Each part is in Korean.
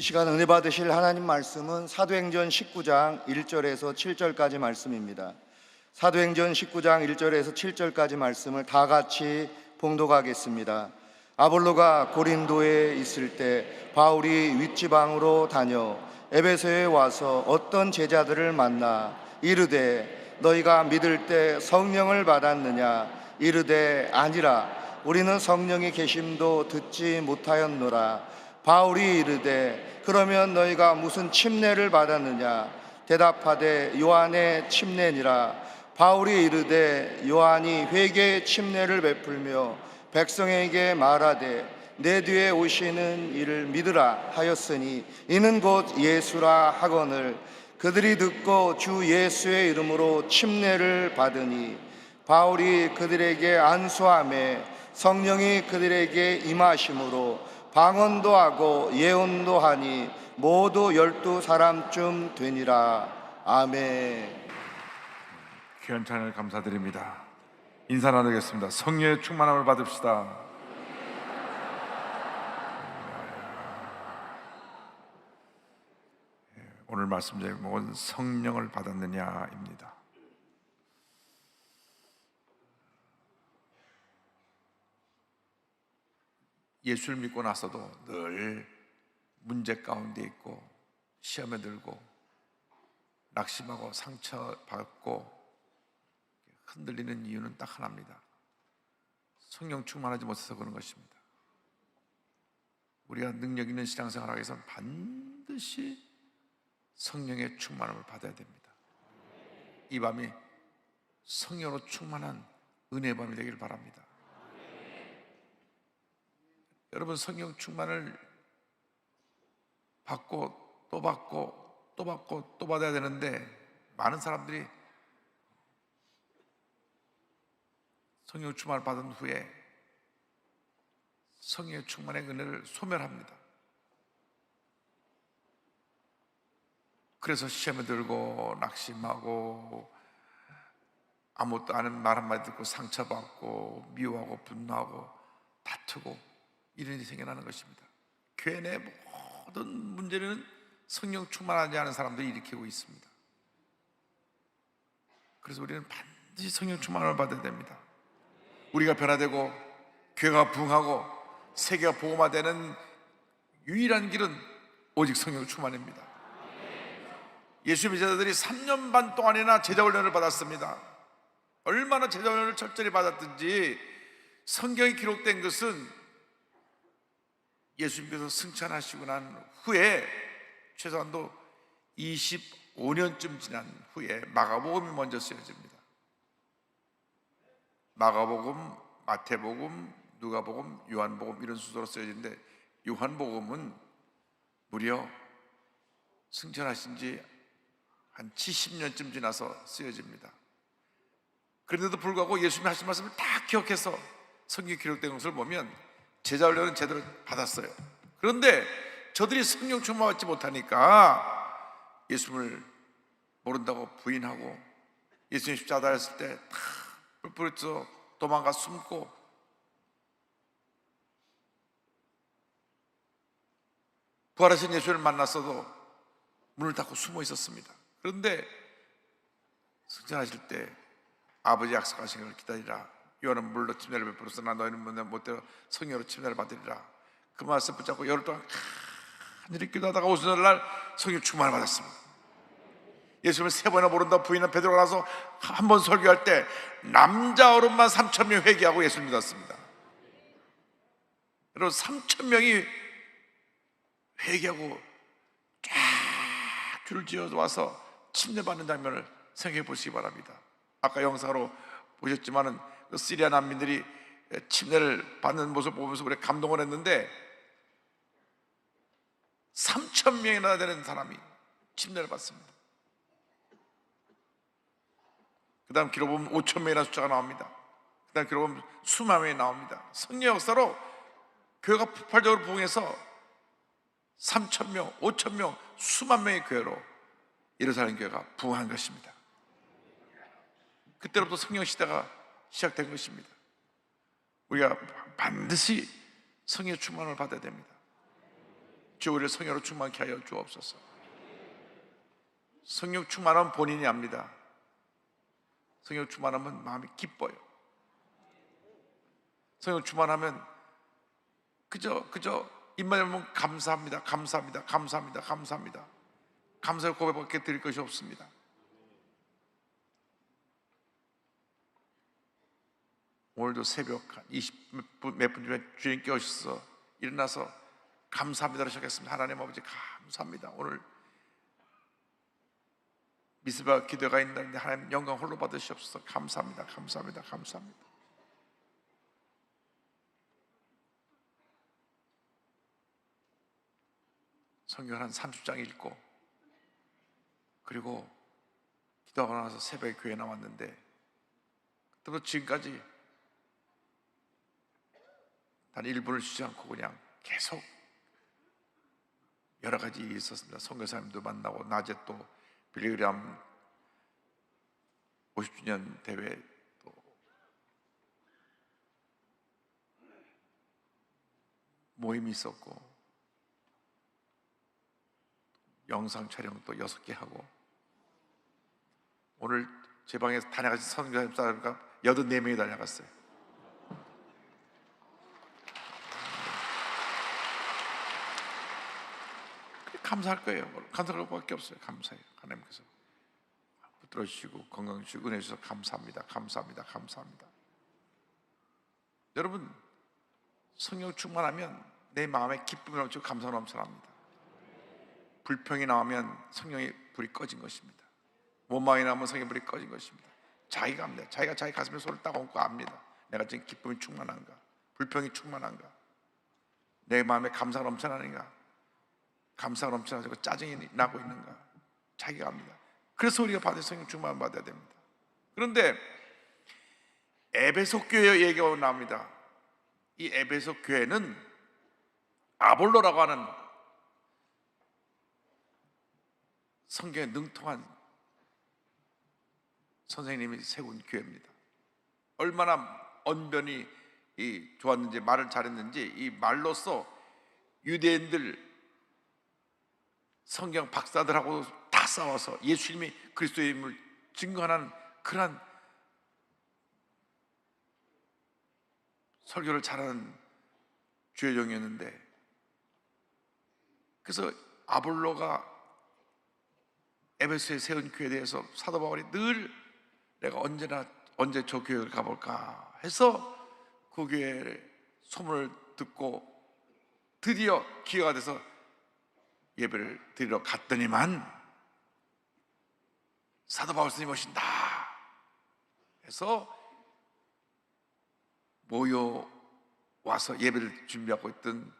이 시간 은혜 받으실 하나님 말씀은 사도행전 19장 1절에서 7절까지 말씀입니다. 사도행전 19장 1절에서 7절까지 말씀을 다 같이 봉독하겠습니다. 아볼로가 고린도에 있을 때 바울이 윗지방으로 다녀 에베소에 와서 어떤 제자들을 만나 이르되 너희가 믿을 때 성령을 받았느냐? 이르되 아니라 우리는 성령의 계심도 듣지 못하였노라. 바울이 이르되 그러면 너희가 무슨 침례를 받았느냐? 대답하되 요한의 침례니라. 바울이 이르되 요한이 회개의 침례를 베풀며 백성에게 말하되 내 뒤에 오시는 이를 믿으라 하였으니 이는 곧 예수라 하거늘 그들이 듣고 주 예수의 이름으로 침례를 받으니 바울이 그들에게 안수하매 성령이 그들에게 임하심으로 방언도 하고 예언도 하니 모두 12사람쯤 되니라. 아멘. 귀한 찬양을 감사드립니다. 인사 나누겠습니다. 성령의 충만함을 받읍시다. 오늘 말씀 제목은 성령을 받았느냐입니다. 예수를 믿고 나서도 늘 문제 가운데 있고 시험에 들고 낙심하고 상처받고 흔들리는 이유는 딱 하나입니다. 성령 충만하지 못해서 그런 것입니다. 우리가 능력 있는 신앙생활을 하기 위해서는 반드시 성령의 충만함을 받아야 됩니다. 이 밤이 성령으로 충만한 은혜의 밤이 되기를 바랍니다. 여러분, 성령 충만을 받고 또 받고 또 받고 또 받아야 되는데 많은 사람들이 성령 충만을 받은 후에 성령의 충만의 은혜를 소멸합니다. 그래서 시험에 들고 낙심하고 아무것도 아는 말 한마디 듣고 상처받고 미워하고 분노하고 다투고 이런 일이 생겨나는 것입니다. 교회 내 모든 문제는 성령 충만하지 않은 사람들이 일으키고 있습니다. 그래서 우리는 반드시 성령 충만을 받아야 됩니다. 우리가 변화되고 교회가 부흥하고 세계가 복음화되는 유일한 길은 오직 성령 충만입니다. 예수님의 제자들이 3년 반 동안이나 제자 훈련을 받았습니다. 얼마나 제자 훈련을 철저히 받았든지 성경에 기록된 것은 예수님께서 승천하시고 난 후에 최소한도 25년쯤 지난 후에 마가복음이 먼저 쓰여집니다. 마가복음, 마태복음, 누가복음, 요한복음 이런 순서로 쓰여지는데 요한복음은 무려 승천하신 지 한 70년쯤 지나서 쓰여집니다. 그런데도 불구하고 예수님이 하신 말씀을 다 기억해서 성경에 기록된 것을 보면 제자 훈련은 제대로 받았어요. 그런데 저들이 성령 충만 받지 못하니까 예수님을 모른다고 부인하고 예수님 십자가 달렸을 때 다 뿔뿔이쳐 도망가 숨고 부활하신 예수를 만났어도 문을 닫고 숨어 있었습니다. 그런데 승천하실 때 아버지 약속하신 걸 기다리라. 요한은 물로 침례를 베풀었으나 너희는 못되어 성령으로 침례를 받으리라. 그 말씀 붙잡고 열흘 동안 간절히 기도하다가 오순절날 성령 충만을 받았습니다. 예수님을 3번이나 모른다 부인한 베드로가 나서 한 번 설교할 때 남자 어른만 3,000명 회개하고 예수를 믿었습니다. 여러분 3,000명이 회개하고 쫙 줄을 지어서 와서 침례받는 장면을 생각해 보시기 바랍니다. 아까 영상으로 보셨지만은 그 시리아 난민들이 침례를 받는 모습을 보면서 우리 감동을 했는데 3,000명이나 되는 사람이 침례를 받습니다. 그 다음 기록 보면 5,000명이라는 숫자가 나옵니다. 그 다음 기록 보면 수만 명이 나옵니다. 성령 역사로 교회가 폭발적으로 부흥해서 3,000명, 5,000명, 수만 명의 교회로 예루살렘 교회가 부흥한 것입니다. 그때로부터 성령 시대가 시작된 것입니다. 우리가 반드시 성령의 충만을 받아야 됩니다. 주 우리를 성령으로 충만케 하여 주옵소서. 성령 충만하면 본인이 압니다. 성령 충만하면 마음이 기뻐요. 성령 충만하면 그저 입만 열면 감사합니다, 감사합니다, 감사합니다, 감사합니다. 감사의 고백밖에 드릴 것이 없습니다. 오늘도 새벽 한 20몇 분 전에 주님 깨우셔서 일어나서 감사합니다로 시작했습니다. 하나님 아버지 감사합니다. 오늘 미스바 기도가 있는데 하나님 영광 홀로 받으시옵소서. 감사합니다, 감사합니다, 감사합니다. 성경 한 30장 읽고 그리고 기도하고 나서 새벽에 교회 나왔는데 그때부터 지금까지 단 1분을 쉬지 않고 그냥 계속 여러 가지 일이 있었습니다. 선교사님도 만나고 낮에 또 빌리그램 50주년 대회 또 모임이 있었고 영상 촬영 또 6개 하고 오늘 제 방에서 다녀가신 선교사님 사람과 84명이 다녀갔어요. 감사할 거예요. 감사할 것밖에 없어요. 감사해요. 하나님께서 붙들어 주시고 건강 주시고 은혜 주셔서 감사합니다. 감사합니다. 감사합니다. 여러분 성령 충만하면 내 마음에 기쁨이 넘치고 감사가 넘쳐납니다. 불평이 나오면 성령의 불이 꺼진 것입니다. 원망이 나오면 성령의 불이 꺼진 것입니다. 자기가 압니다. 자기가 자기 가슴에 손을 딱 얹고 압니다. 내가 지금 기쁨이 충만한가, 불평이 충만한가, 내 마음에 감사가 넘쳐나는가, 감사가 넘쳐나고 짜증이 나고 있는가, 자기가 압니다. 그래서 우리가 받을 성령 충만 받아야 됩니다. 그런데 에베소 교회 얘기가 나옵니다. 이 에베소 교회는 아볼로라고 하는 성경에 능통한 선생님이 세운 교회입니다. 얼마나 언변이 좋았는지, 말을 잘했는지 이 말로써 유대인들 성경 박사들하고 다 싸워서 예수님이 그리스도임을 증거하는 그러한 설교를 잘하는 주여종이었는데, 그래서 아볼로가 에베소에 세운 교회에 대해서 사도 바울이 늘 내가 언제 저 교회를 가볼까 해서 그 교회의 소문을 듣고 드디어 기회가 돼서 예배를 드리러 갔더니만 사도 바울 스님이 오신다 해서 모여 와서 예배를 준비하고 있던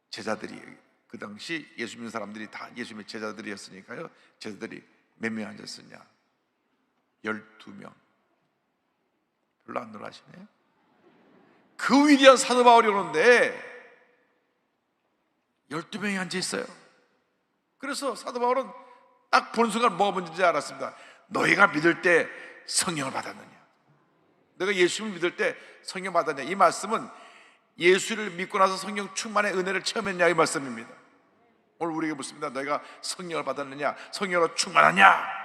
제자들이, 그 당시 예수 믿는 사람들이 다 예수님의 제자들이었으니까요, 제자들이 몇 명 앉았었냐? 12명. 별로 안 놀라시네요. 그 위대한 사도 바울이 오는데 12명이 앉아 있어요. 그래서 사도 바울은 딱 보는 순간 뭐가 문제인지 알았습니다. 너희가 믿을 때 성령을 받았느냐? 너가 예수를 믿을 때 성령 받았냐? 이 말씀은 예수를 믿고 나서 성령 충만의 은혜를 체험했냐 이 말씀입니다. 오늘 우리에게 묻습니다. 너희가 성령을 받았느냐? 성령으로 충만하냐?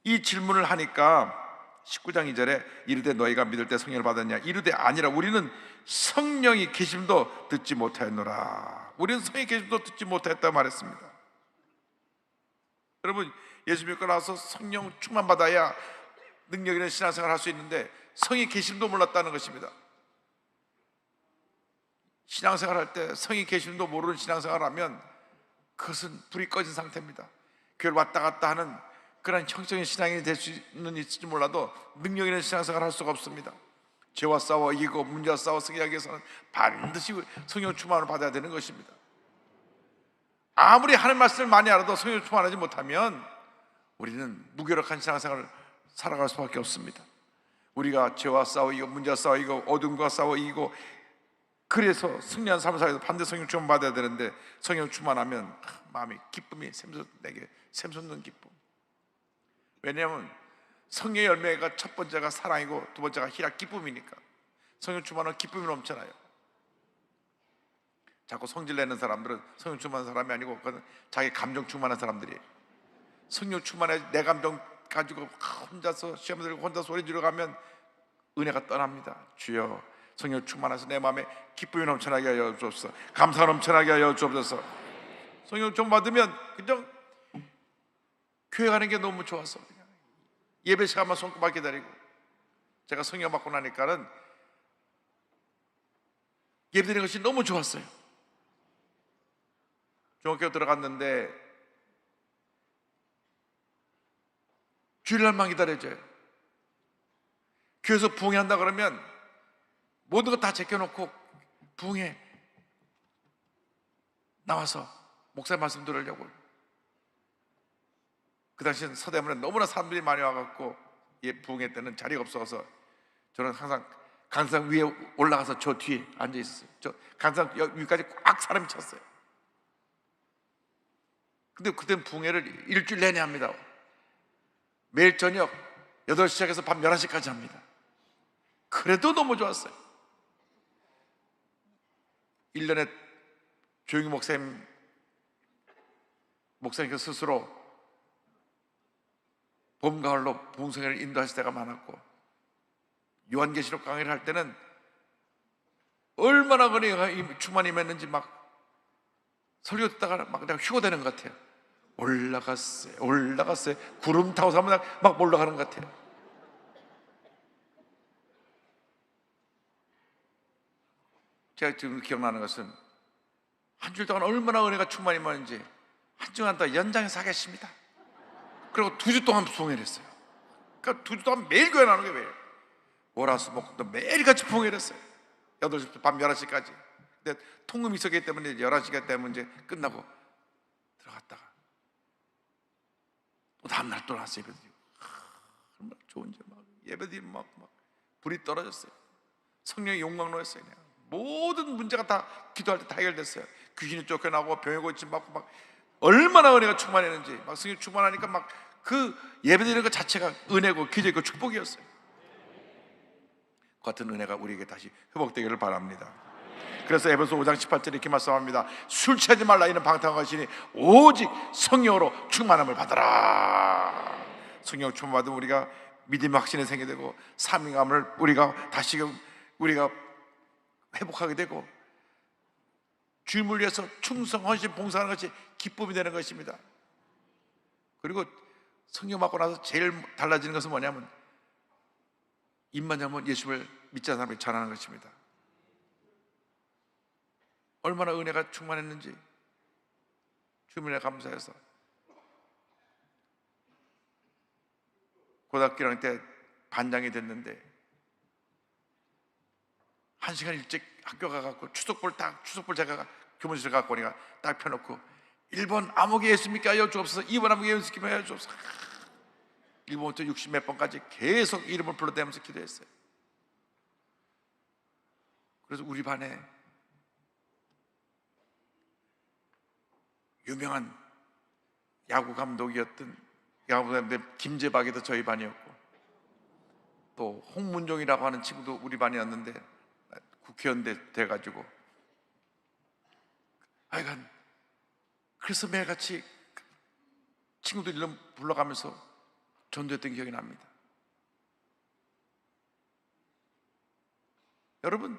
이 질문을 하니까 19장 2절에 이르되 너희가 믿을 때 성령을 받았냐? 이르되 아니라 우리는 성령이 계심도 듣지 못하였노라. 우리는 성령이 계심도 듣지 못하였다 말했습니다. 여러분, 예수 믿고 나서 성령 충만 받아야 능력 있는 신앙생활을 할 수 있는데 성이 계심도 몰랐다는 것입니다. 신앙생활 할 때 성이 계심도 모르는 신앙생활을 하면 그것은 불이 꺼진 상태입니다. 교회를 왔다 갔다 하는 그런 형적인 신앙이 될 수는 있을지 몰라도 능력 있는 신앙생활을 할 수가 없습니다. 죄와 싸워 이기고 문제와 싸워 승리하기 위해서는 반드시 성령 충만을 받아야 되는 것입니다. 아무리 하는 말씀을 많이 알아도 성령 충만하지 못하면 우리는 무기력한 신앙생활을 살아갈 수밖에 없습니다. 우리가 죄와 싸워 이기고 문제와 싸워 이기고 어둠과 싸워 이기고 그래서 승리한 삶을 살아서 반드시 성령 충만 받아야 되는데, 성령 충만하면 마음이 기쁨이 내게 샘솟는 기쁨. 왜냐하면 성령의 열매가 첫 번째가 사랑이고 두 번째가 희락, 기쁨이니까. 성령 충만은 기쁨이 넘쳐나요. 자꾸 성질 내는 사람들은 성령 충만한 사람이 아니고 그건 자기 감정 충만한 사람들이. 성령 충만해 내 감정 가지고 혼자서 시험 들고 혼자 소리 지르가면 은혜가 떠납니다. 주여 성령 충만해서 내 마음에 기쁨이 넘쳐나게 하여 주옵소서. 감사가 넘쳐나게 하여 주옵소서. 성령 좀 받으면 그냥 교회 가는 게 너무 좋아서 그냥 예배 시간만 손꼽아 기다리고. 제가 성령 받고 나니까는 예배드리는 것이 너무 좋았어요. 중학교 들어갔는데 주일날만 기다려져요. 교회에서 부흥한다 그러면 모든 거 다 제껴놓고 부흥에 나와서 목사님 말씀 들으려고. 그 당시엔 서대문에 너무나 사람들이 많이 와갖고 부흥회 때는 자리가 없어서 저는 항상 강상 위에 올라가서 저 뒤에 앉아 있었어요. 저 강상 위까지 꽉 사람이 찼어요. 근데 그때는 부흥회를 일주일 내내 합니다. 매일 저녁 8시 시작해서 밤 11시까지 합니다. 그래도 너무 좋았어요. 1년에 조용히 목사님께서 스스로 봄, 가을로 부흥성회를 인도하실 때가 많았고, 요한계시록 강의를 할 때는 얼마나 은혜가 충만히 임했는지 막 설교 듣다가 막 내가 휴고되는 것 같아요. 올라갔어요. 구름 타고 가면 막 올라가는 것 같아요. 제가 지금 기억나는 것은 한 주일 동안 얼마나 은혜가 충만히 임했는지 한 주간 더 연장해서 하겠습니다. 그리고 2주 동안 부흥회를 했어요. 그러니까 2주 동안 매일 교회 나오는 게 매일. 월화수목금도 매일같이 부흥회를 했어요. 8시부터 밤 11시까지. 근데 통금이 있었기 때문에 11시가 되면 이제 끝나고 들어갔다가 또 다음날 또 나왔어요. 예배드리고. 얼마나 좋은지 막 예배드리면 막 불이 떨어졌어요. 성령이 용광로였어요. 그냥. 모든 문제가 다 기도할 때 다 해결됐어요. 귀신이 쫓겨나고 병에 고침 받고 막 얼마나 은혜가 충만했는지. 막 성령 충만하니까 막 그 예배드리는 것 자체가 은혜고 기적이고 축복이었어요. 그 같은 은혜가 우리에게 다시 회복되기를 바랍니다. 그래서 에베소 5장 18절에 이렇게 말씀합니다. 술 취하지 말라. 이는 방탕한 것이니 오직 성령으로 충만함을 받아라. 성령 충만 받으면 우리가 믿음의 확신이 생기게 되고 사명감을 우리가 다시금 우리가 회복하게 되고 주님을 위해서 충성, 헌신, 봉사하는 것이 기쁨이 되는 것입니다. 그리고 성령 받고 나서 제일 달라지는 것은 뭐냐면 입만 열면 예수를 믿지 않는 사람에게 전하는 것입니다. 얼마나 은혜가 충만했는지 주님에 감사해서 고등학교 1학년 때 반장이 됐는데 1시간 일찍 학교 가갖고 추석볼 제가 교무실에 갖고 오니까 딱 펴놓고 1번 아무개 예수 믿게 하여 주옵소서, 2번 아무개 예수 믿게 하여 주옵소서. 1번부터 60 몇 번까지 계속 이름을 불러대면서 기도했어요. 그래서 우리 반에 유명한 야구 감독이었던 김재박이도 저희 반이었고, 또 홍문종이라고 하는 친구도 우리 반이었는데 국회의원 돼가지고 하여간 그래서 매일같이 친구들 이름 불러가면서 전도했던 기억이 납니다. 여러분,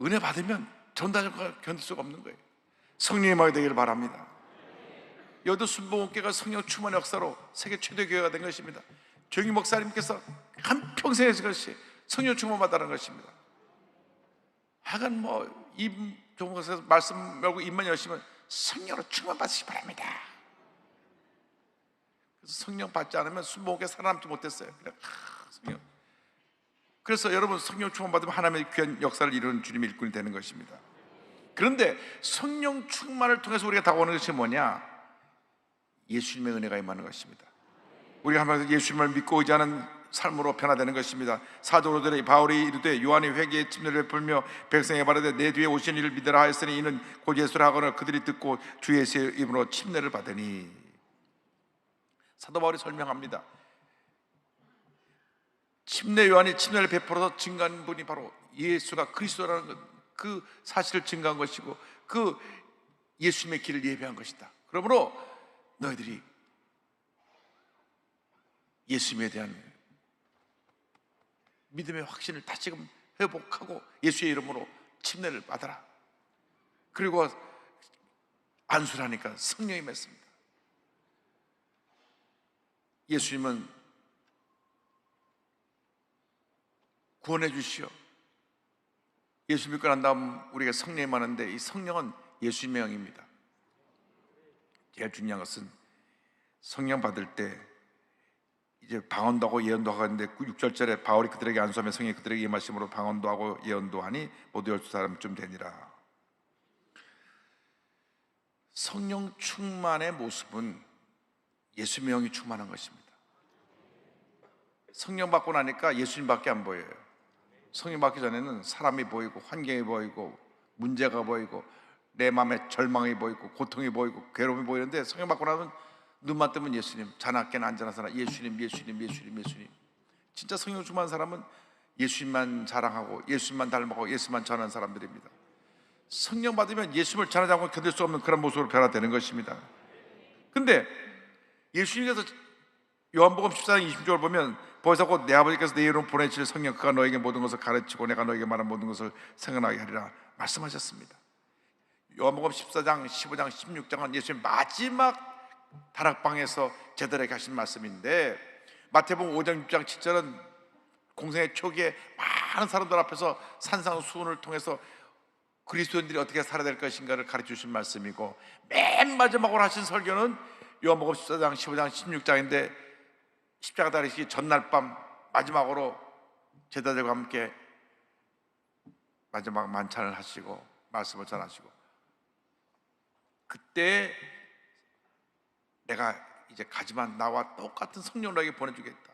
은혜 받으면 전도하는 걸 견딜 수가 없는 거예요. 성령의 마음이 되기를 바랍니다. 여도 순복음교회가 성령 충만의 역사로 세계 최대 교회가 된 것입니다. 조영희 목사님께서 한평생 했을 것이 성령 충만 받다는 것입니다. 하여간 조영 목사님 말씀 말고 입만 열시면 성령으로 충만 받으시기 바랍니다. 그래서 성령 받지 않으면 순복음교회 살아남지 못했어요. 성령. 그래서 여러분, 성령 충만 받으면 하나님의 귀한 역사를 이루는 주님의 일꾼이 되는 것입니다. 그런데 성령 충만을 통해서 우리가 다가오는 것이 뭐냐? 예수님의 은혜가 임하는 것입니다. 우리가 한마디로 예수님을 믿고 의지하는 삶으로 변화되는 것입니다. 사도들의 바울이 이르되 요한이 회개의 침례를 베풀며 백성에게 말하되 내 뒤에 오신 이를 믿으라 하였으니 이는 곧 예수라 하거늘 그들이 듣고 주 예수의 이름으로 침례를 받으니. 사도 바울이 설명합니다. 침례 요한이 침례를 베풀어서 증거한 분이 바로 예수가 그리스도라는 것, 그 사실을 증거한 것이고 그 예수님의 길을 예배한 것이다. 그러므로 너희들이 예수님에 대한 믿음의 확신을 다시금 회복하고 예수의 이름으로 침례를 받아라. 그리고 안수를 하니까 성령이 맺습니다. 예수님은 구원해 주시오. 예수 믿고 난 다음 우리가 성령이 많은데 이 성령은 예수님의 영입니다. 제일 중요한 것은 성령 받을 때 이제 방언도 하고 예언도 하는데 6절절에 바울이 그들에게 안수하며 성령이 그들에게 임하심으로 방언도 하고 예언도 하니 모두 12사람쯤 되니라. 성령 충만의 모습은 예수님의 영이 충만한 것입니다. 성령 받고 나니까 예수님밖에 안 보여요. 성령 받기 전에는 사람이 보이고 환경이 보이고 문제가 보이고 내 마음에 절망이 보이고 고통이 보이고 괴로움이 보이는데 성령 받고 나면 눈만 뜨면 예수님, 자나깨나 안전한 사람 예수님, 예수님, 예수님, 예수님. 진짜 성령 충만한 사람은 예수님만 자랑하고 예수님만 닮아가고 예수님만 전하는 사람들입니다. 성령 받으면 예수님을 전하지 않고 견딜 수 없는 그런 모습으로 변화되는 것입니다. 근데 예수님께서 요한복음 14장 20절을 보면 보혜사 곧 내 아버지께서 내 이름으로 보내실 성령 그가 너에게 모든 것을 가르치고 내가 너에게 말한 모든 것을 생각나게 하리라 말씀하셨습니다. 요한복음 14장, 15장, 16장은 예수님 마지막 다락방에서 제자들에게 하신 말씀인데 마태복음 5장, 6장, 7절은 공생의 초기에 많은 사람들 앞에서 산상수훈을 통해서 그리스도인들이 어떻게 살아야 될 것인가를 가르쳐 주신 말씀이고 맨 마지막으로 하신 설교는 요한복음 14장, 15장, 16장인데 십자가 달리시기 전날 밤 마지막으로 제자들과 함께 마지막 만찬을 하시고 말씀을 전하시고 그때 내가 이제 가지만 나와 똑같은 성령을 너에게 보내주겠다.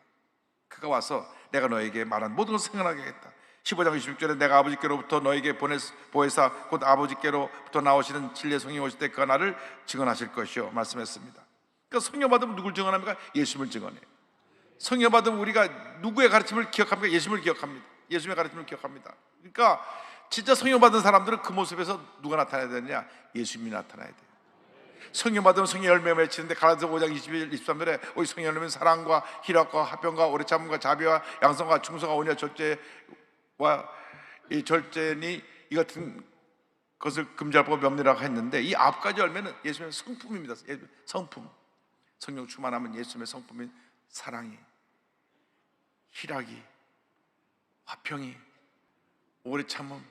그가 와서 내가 너에게 말한 모든 것을 생각나게 하겠다. 15장 26절에 내가 아버지께로부터 너에게 보혜사 곧 아버지께로부터 나오시는 진리의 성령이 오실 때 그가 나를 증언하실 것이요 말씀했습니다. 그러니까 성령 받으면 누굴 증언합니까? 예수님을 증언해요. 성령 받으면 우리가 누구의 가르침을 기억합니까? 예수님을 기억합니다. 예수님의 가르침을 기억합니다. 그러니까 진짜 성령 받은 사람들은 그 모습에서 누가 나타나야 되느냐? 예수님이 나타나야 돼요. 성령 받으면 성령 열매가 맺히는데 갈라디아서 5장 21, 23절에 오직 성령 열매는 사랑과 희락과 화평과 오래 참음과 자비와 양성과 충성과 온유와 절제와 이 절제니 이 같은 것을 금지하고 명리라고 했는데 이 앞까지 열매는 예수님의 성품입니다. 성품. 성령 충만하면 예수님의 성품인 사랑이, 희락이, 화평이, 오래 참음,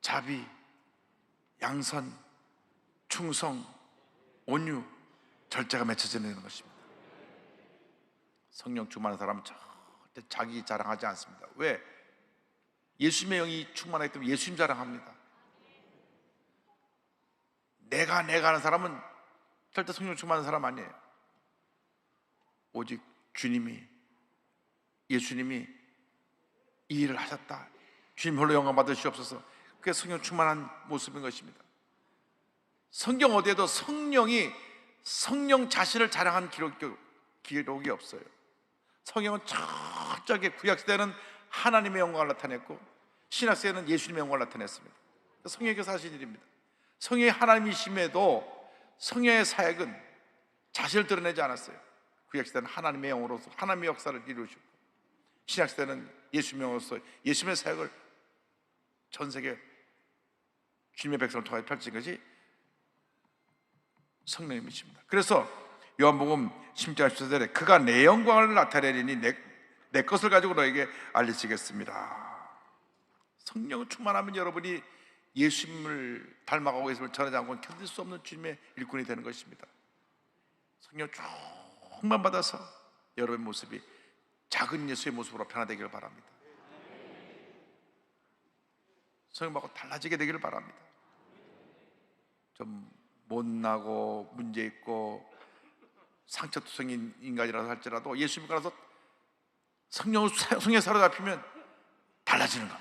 자비, 양선, 충성, 온유, 절제가 맺혀지는 것입니다. 성령 충만한 사람은 절대 자기 자랑하지 않습니다. 왜? 예수님의 영이 충만하기 때문에 예수님 자랑합니다. 내가 하는 사람은 절대 성령 충만한 사람 아니에요. 오직 주님이, 예수님이 이 일을 하셨다, 주님 홀로 영광 받으시옵소서, 그게 성령 충만한 모습인 것입니다. 성경 어디에도 성령이 성령 자신을 자랑한 기록이 없어요. 성령은 철저하게 구약시대는 하나님의 영광을 나타냈고 신약시대는 예수님의 영광을 나타냈습니다. 성령께서 하신 일입니다. 성령이 하나님이심에도 성령의 사역은 자신을 드러내지 않았어요. 구약시대는 하나님의 영으로서 하나님의 역사를 이루시고 신약시대는 예수님의 영으로서 예수님의 사역을 전 세계 주님의 백성을 통해 펼친 것이 성령님이십니다. 그래서 요한복음 10장 14절에 그가 내 영광을 나타내리니 내 것을 가지고 너에게 알리시겠습니다. 성령을 충만하면 여러분이 예수님을 닮아가고 예수님을 전하지 않고는 견딜 수 없는 주님의 일꾼이 되는 것입니다. 성령 충만 받아서 여러분의 모습이 작은 예수의 모습으로 변화되기를 바랍니다. 성령 받고 달라지게 되기를 바랍니다. 좀 못나고 문제 있고 상처투성인 인간이라도 할지라도 예수 믿고 나서 성령에 사로잡히면 달라지는 것.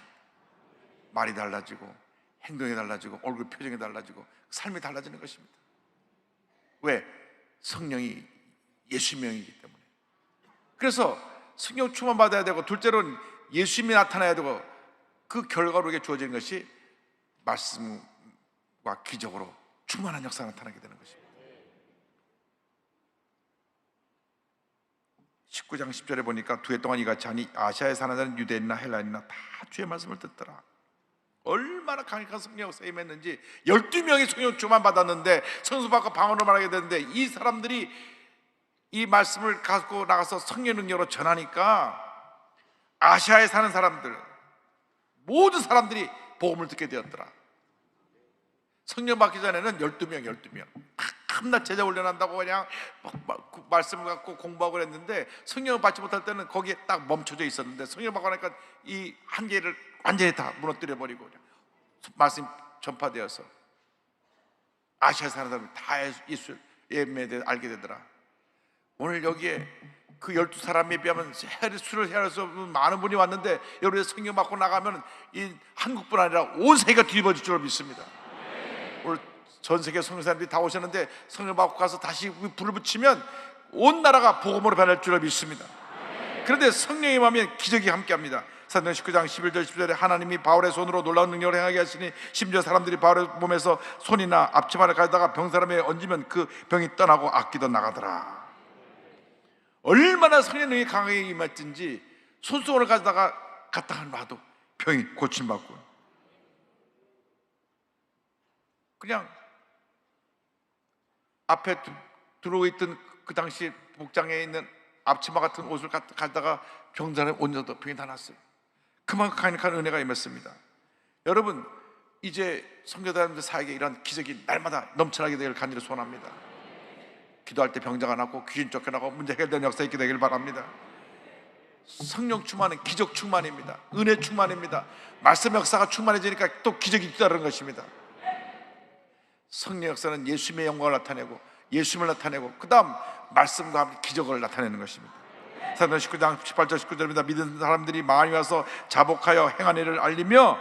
말이 달라지고 행동이 달라지고 얼굴 표정이 달라지고 삶이 달라지는 것입니다. 왜? 성령이 예수님의 영이기 때문에. 그래서 성령 충만 받아야 되고 둘째로는 예수님이 나타나야 되고 그 결과로 주어지는 것이 말씀과 기적으로 충만한 역사가 나타나게 되는 것입니다. 19장 10절에 보니까 두 해 동안 이같이 하니 아시아에 사는 자는 유대인이나 헬라인이나 다 주의 말씀을 듣더라. 얼마나 강력한 성령 역사에 임했는지 12명이 성령 주만 받았는데 성수 받고 방언을 말하게 되는데 이 사람들이 이 말씀을 갖고 나가서 성령 능력으로 전하니까 아시아에 사는 사람들 모든 사람들이 복음을 듣게 되었더라. 성령 받기 전에는 12명 한낱 제자 훈련한다고 그냥 그 말씀을 갖고 공부하고 그랬는데 성령을 받지 못할 때는 거기에 딱 멈춰져 있었는데 성령 받고 나니까 이 한계를 완전히 다 무너뜨려 버리고 그냥 말씀이 전파되어서 아시아 사는 사람이 다 예수를 예매에 대해 알게 되더라. 오늘 여기에 그 12사람에 비하면 수를 헤아릴 수 없는 많은 분이 왔는데 여러분의 성령 받고 나가면 이 한국뿐 아니라 온 세계가 뒤집어질 줄 믿습니다. 오늘 전 세계 성령 사람들이 다 오셨는데 성령 받고 가서 다시 불을 붙이면 온 나라가 복음으로 변할 줄 믿습니다. 그런데 성령이 임하면 기적이 함께합니다. 사도행 19장 11절 10절에 하나님이 바울의 손으로 놀라운 능력을 행하게 하시니 심지어 사람들이 바울의 몸에서 손이나 앞치마를 가져다가 병 사람에 얹으면 그 병이 떠나고 악기도 나가더라. 얼마나 성령의 능력이 강하게 임했든지 손수건을 가져다가 갖다가 놔도 병이 고침받고 그냥 앞에 들어오고 있던 그 당시 복장에 있는 앞치마 같은 옷을 갖다가 병사를 얹어도 병이 다 났어요. 그만큼 강력한 은혜가 임했습니다. 여러분 이제 성교사님들 사에게 이런 기적이 날마다 넘쳐나게 되길 간절히 소원합니다. 기도할 때 병자가 낫고 귀신 쫓겨나고 문제 해결되는 역사 있게 되길 바랍니다. 성령 충만은 기적 충만입니다. 은혜 충만입니다. 말씀 역사가 충만해지니까 또 기적이 뒤따르는 것입니다. 성령 역사는 예수님의 영광을 나타내고 예수님을 나타내고 그 다음 말씀과 함께 기적을 나타내는 것입니다. 사도행 19장 18절 19절입니다. 믿은 사람들이 많이 와서 자복하여 행한 일을 알리며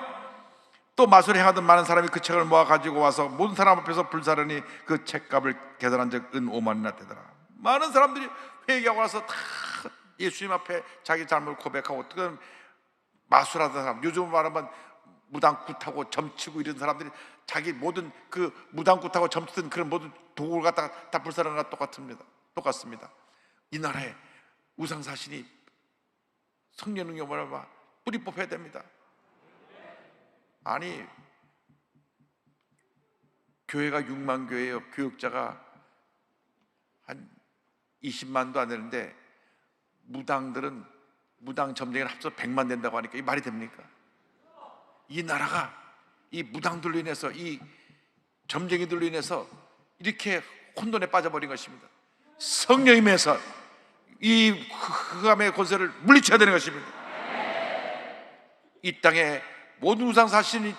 또 마술을 행하던 많은 사람이 그 책을 모아 가지고 와서 모든 사람 앞에서 불사르니 그 책값을 계산한 적 은 5만이나 되더라. 많은 사람들이 회개하고 나서 다 예수님 앞에 자기 잘못을 고백하고 어떻게 마술하던 사람, 요즘 말하면 무당굿하고 점치고 이런 사람들이 자기 모든 그 무당굿하고 점치던 그런 모든 도구를 갖다가 다 불사르는 것과 똑같습니다. 이 나라에 우상사신이 성령 능력을 말하면 뿌리 뽑혀야 됩니다. 아니 교회가 6만 교회예요. 교육자가 한 20만도 안 되는데 무당들은 무당 점쟁이를 합쳐서 100만 된다고 하니까 이 말이 됩니까? 이 나라가 이 무당들로 인해서 이 점쟁이들로 인해서 이렇게 혼돈에 빠져버린 것입니다. 성령임에서 이 흑암의 권세를 물리쳐야 되는 것입니다. 이 땅에 모든 우상사신이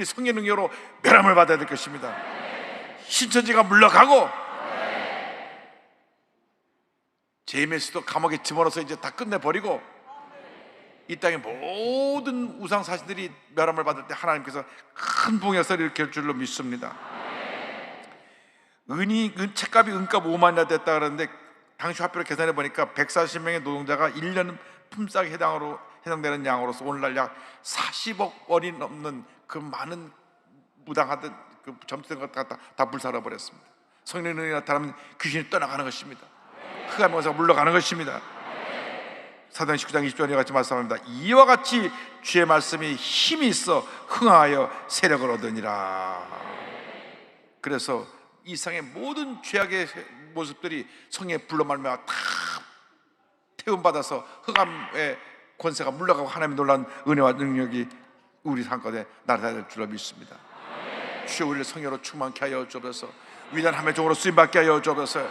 성령 능력으로 멸함을 받아야 될 것입니다. 신천지가 물러가고 제임스도 감옥에 집어넣어서 이제 다 끝내버리고 이 땅의 모든 우상사신들이 멸함을 받을 때 하나님께서 큰 봉역사를 일으킬 줄로 믿습니다. 책값이 은값 5만이나 됐다 그러는데 당시 화폐로 계산해 보니까 140명의 노동자가 1년 품삯에 해당되는 양으로서 오늘날 약 40억 원이 넘는 그 많은 무당하던 그 점치된 것 갖다 다 불살아 버렸습니다. 성령이 나타나면 귀신이 떠나가는 것입니다. 흑암의 권세가 물러가는 것입니다. 사도행 19장 20절에 같이 말씀합니다. 이와 같이 주의 말씀이 힘이 있어 흥하여 세력을 얻으니라. 그래서 이 세상의 모든 죄악의 모습들이 성령의 불로 말미암아 다 태움받아서 흑암의 권세가 물러가고 하나님의 놀라운 은혜와 능력이 우리 삶 가운데 나타날 줄로 믿습니다. 주여 우리를 성령으로 충만케 하여 주옵소서. 위대한 하나님의 종으로 쓰임받게 하여 주옵소서.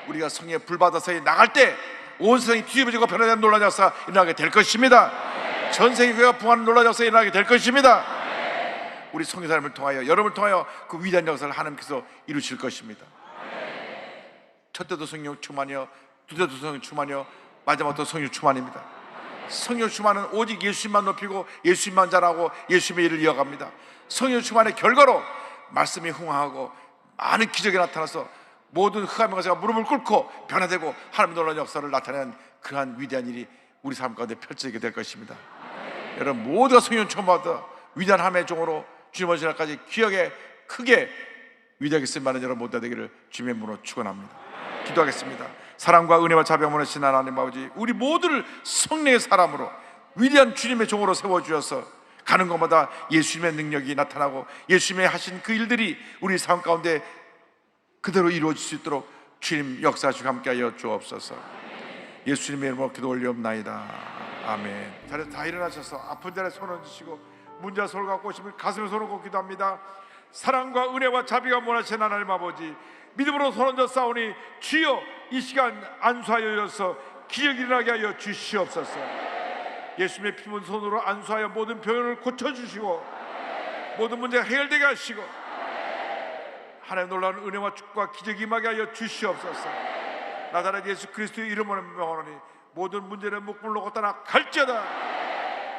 우리가 성령의 불 받아서 나갈 때 온 세상이 뒤집어지고 변화되는 놀라운 역사가 일어나게 될 것입니다. 전 세계 교회가 부흥하는 놀라운 역사가 일어나게 될 것입니다. 우리 성교사님을 통하여 여러분을 통하여 그 위대한 역사를 하나님께서 이루실 것입니다. 첫째도 성령 충만이요, 둘째도 성령 충만이요, 마지막도 성령 충만입니다. 성령 충만은 오직 예수님만 높이고 예수님만 잘하고 예수님의 일을 이어갑니다. 성령 충만의 결과로 말씀이 흥황하고 많은 기적이 나타나서 모든 흑암의 권세가 무릎을 꿇고 변화되고 하나님의 놀라운 역사를 나타내는 그러한 위대한 일이 우리 삶 가운데 펼쳐지게 될 것입니다. 여러분 모두가 성령 충만받아 위대한 하나님의 종으로 주님 오실 날까지 귀하게 크게 위대하게 쓰임받는 여러분 모두가 되기를 주님의 이름으로 축원합니다. 기도하겠습니다. 사랑과 은혜와 자비가 많으신 하나님 아버지, 우리 모두를 성령의 사람으로 위대한 주님의 종으로 세워주셔서 가는 곳마다 예수님의 능력이 나타나고 예수님의 하신 그 일들이 우리 삶 가운데 그대로 이루어질 수 있도록 주님 역사하시고 함께하여 주옵소서. 예수님의 이름으로 기도 올리옵나이다. 아멘. 자리에서 다 일어나셔서 아픈 자리에 손 얹으시고 문자 손을 갖고 오시면 가슴에 손을 얹고 기도합니다. 사랑과 은혜와 자비가 원하시는 하나님 아버지, 믿음으로 손 얹어 싸우니 주여 이 시간 안수하여 주셔서 기적이 일어나게 하여 주시옵소서. 예수님의 피문 손으로 안수하여 모든 병을 고쳐주시고 모든 문제가 해결되게 하시고 하나님 놀라운 은혜와 축복과 기적이 임하게 하여 주시옵소서. 나사렛 예수 그리스도의 이름으로 명하노니 모든 문제는 묶음을 놓고 떠나 갈지어다.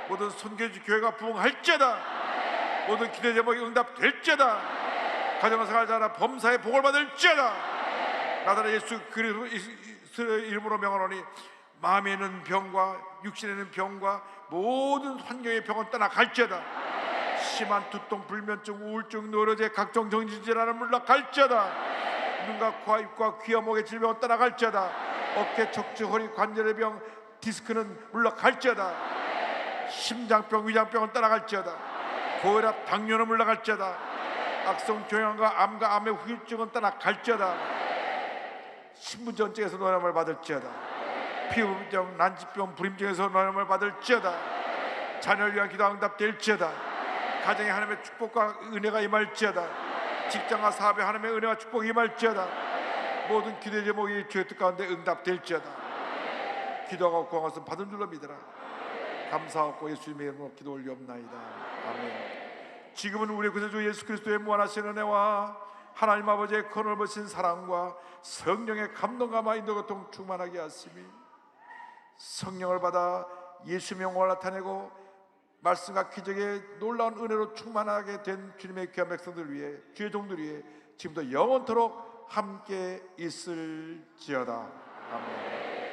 모든 선교지 교회가 부흥할지어다. 모든 기대 제목이 응답될지어다. 가정에서 살자라 범사의 복을 받을지어다. 나사렛 예수 그리스도의 이름으로 명하노니 마음에 있는 병과 육신에 있는 병과 모든 환경의 병은 떠나갈지어다. 심한 두통, 불면증, 우울증, 노로제, 각종 정신질환은 물러갈지어다. 눈과 코, 입과 귀와 목의 질병은 떠나갈지어다. 어깨, 척추, 허리, 관절의 병, 디스크는 물러갈지어다. 심장병, 위장병은 떠나갈지어다. 고혈압, 당뇨는 물러갈지어다. 악성 종양과 암과 암의 후유증은 떠나갈지어다. 신부전증에서 노염을 받을지어다. 피부병, 난치병, 불임증에서 노염을 받을지어다. 자녀를 위한 기도 응답될지어다. 가정에 하나님의 축복과 은혜가 임할지어다. 직장과 사업에 하나님의 은혜와 축복이 임할지어다. 모든 기도 제목이 주의 뜻 가운데 응답될지어다. 기도하고 구한 것은 받은 줄로 믿으라. 감사하고 예수님의 이름으로 기도 올리옵나이다. 아멘. 지금은 우리 구세주 예수 그리스도의 무한하신 은혜와 하나님 아버지의 거넓으신 사랑과 성령의 감동과 인도 교통 충만하게 하시며 성령을 받아 예수의 영광을 나타내고 말씀과 기적의 놀라운 은혜로 충만하게 된 주님의 귀한 백성들 위해, 주의 종들 위해 지금도 영원토록 함께 있을지어다. 아멘.